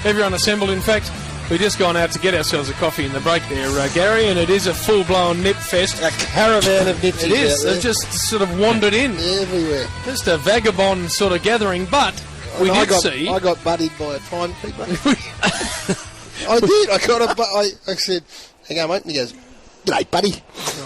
Everyone assembled. In fact, we've just gone out to get ourselves a coffee in the break there, Garry, and it is a full-blown nip fest. A caravan of nipsies. It is. They've just sort of wandered in. Everywhere. Just a vagabond sort of gathering, but we did see... I got buddied by a timekeeper. I did. I said, hang on, mate. And he goes, g'day, buddy.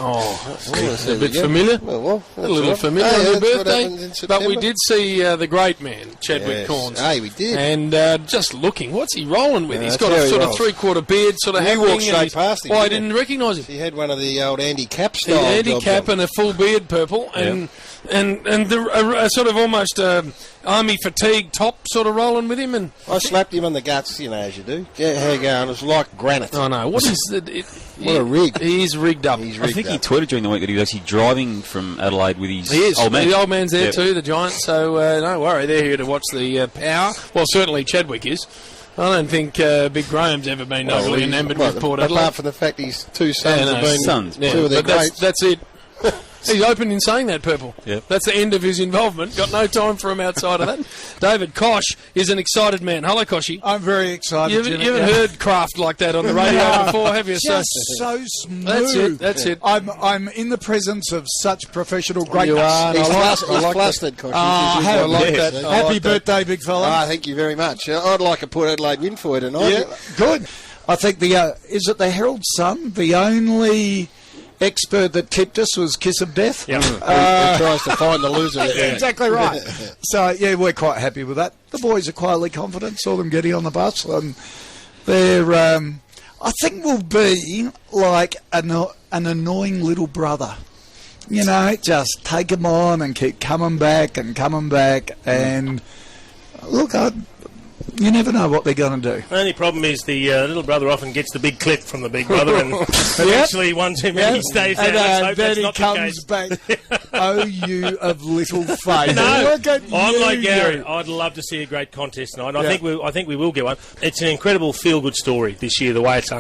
That's a bit familiar. Well, a little familiar on your birthday. But we did see the great man, Chadwick Corns. Hey, we did. And just looking, what's he rolling with? He's got a sort of three-quarter beard sort of happening. You walked straight past him. I didn't recognise him. He had one of the old Andy Cap style. Andy Cap and a full beard purple. And a sort of almost army fatigue top sort of rolling with him. And I slapped him on the guts, as you do. Yeah, how you going? It was like granite. Oh, no. What is it? What a rig. He's rigged up. I think he tweeted during the week that he was actually driving from Adelaide with his old man. The old man's there too, the giant, so don't worry, they're here to watch the power. Well, certainly Chadwick is. I don't think Big Graham's ever been overly enamoured with Port Adelaide. Apart from the fact his two sons have been two of their greats. That's it. He's open in saying that, Purple. Yep. That's the end of his involvement. Got no time for him outside of that. David Koch is an excited man. Hello, Kochy. I'm very excited. You haven't heard craft like that on the radio before, have you? Just so smooth. That's it. I'm in the presence of such professional greatness. You are. He's flustered, Koch. I like that. Happy birthday, big fella. Thank you very much. I'd like a Port Adelaide win for you tonight. Yeah, good. I think is it the Herald Sun? The only expert that tipped us was Kiss of Death. Yep. He tries to find the loser. Exactly right. So, yeah, we're quite happy with that. The boys are quietly confident. Saw them getting on the bus. And they're, I think, will be like an annoying little brother. Just take them on and keep coming back. And, look, you never know what they're going to do. The only problem is the little brother often gets the big clip from the big brother, and eventually one too many stays there. And then he comes back. Oh, you of little faith! No, I'm like Garry. I'd love to see a great contest tonight. I think we will get one. It's an incredible feel-good story this year, the way it's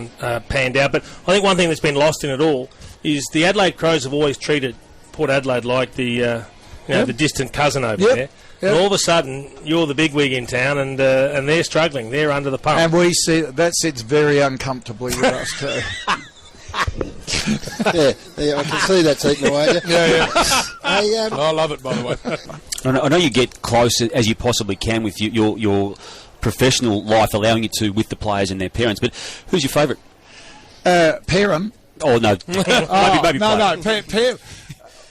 panned out. But I think one thing that's been lost in it all is the Adelaide Crows have always treated Port Adelaide like the the distant cousin over there. Yep. And all of a sudden, you're the bigwig in town, and they're struggling. They're under the pump. And we see that sits very uncomfortably with us too. yeah, I can see that's eating away. Yeah. I love it, by the way. I know you get close as you possibly can with your professional life, allowing you to with the players and their parents. But who's your favourite? Parent. Oh no, maybe no.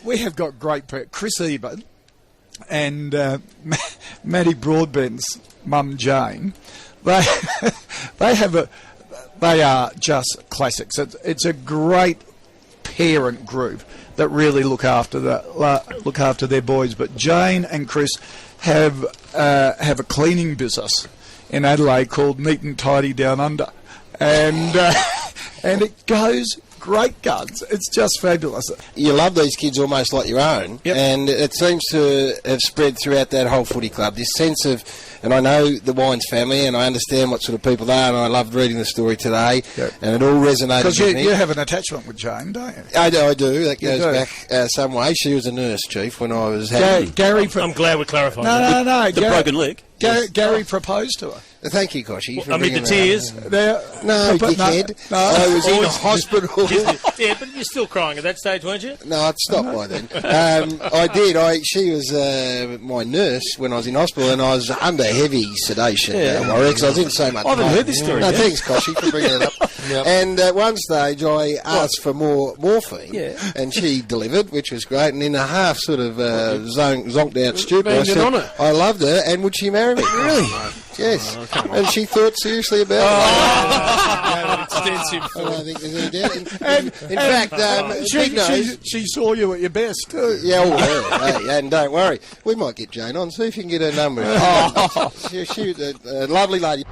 We have got great parents. Chris Ebert and Maddie Broadbent's mum Jane, they are just classics. It's a great parent group that really look after their boys. But Jane and Chris have a cleaning business in Adelaide called Neat and Tidy Down Under, and it goes great guns. It's just fabulous. You love these kids almost like your own, and it seems to have spread throughout that whole footy club. This sense of, and I know the Wines family, and I understand what sort of people they are, and I loved reading the story today, and it all resonated with me. Because you have an attachment with Jane, don't you? I do. That goes back some way. She was a nurse, Chief, when I was having... Garry, I'm glad we clarified that. No. The broken leg. Garry proposed to her. Thank you, Kochy. Amid the tears. No, dickhead. I was in a hospital. Yeah, but you're still crying at that stage, weren't you? No, I'd stopped by then. I did. She was my nurse when I was in hospital, and I was under heavy sedation. I was in so much. I haven't heard this story. No, thanks, Kochy, for bringing it up. And at one stage, I asked for more morphine, and she delivered, which was great. And in a half sort of zonked out stupor, I said, I loved her, and would she marry me? Really? Yes. And she thought seriously about it. Extensive. I don't think there's any doubt. In fact, she saw you at your best too. Yeah, and don't worry, we might get Jane on, see if you can get her number. She was a lovely lady.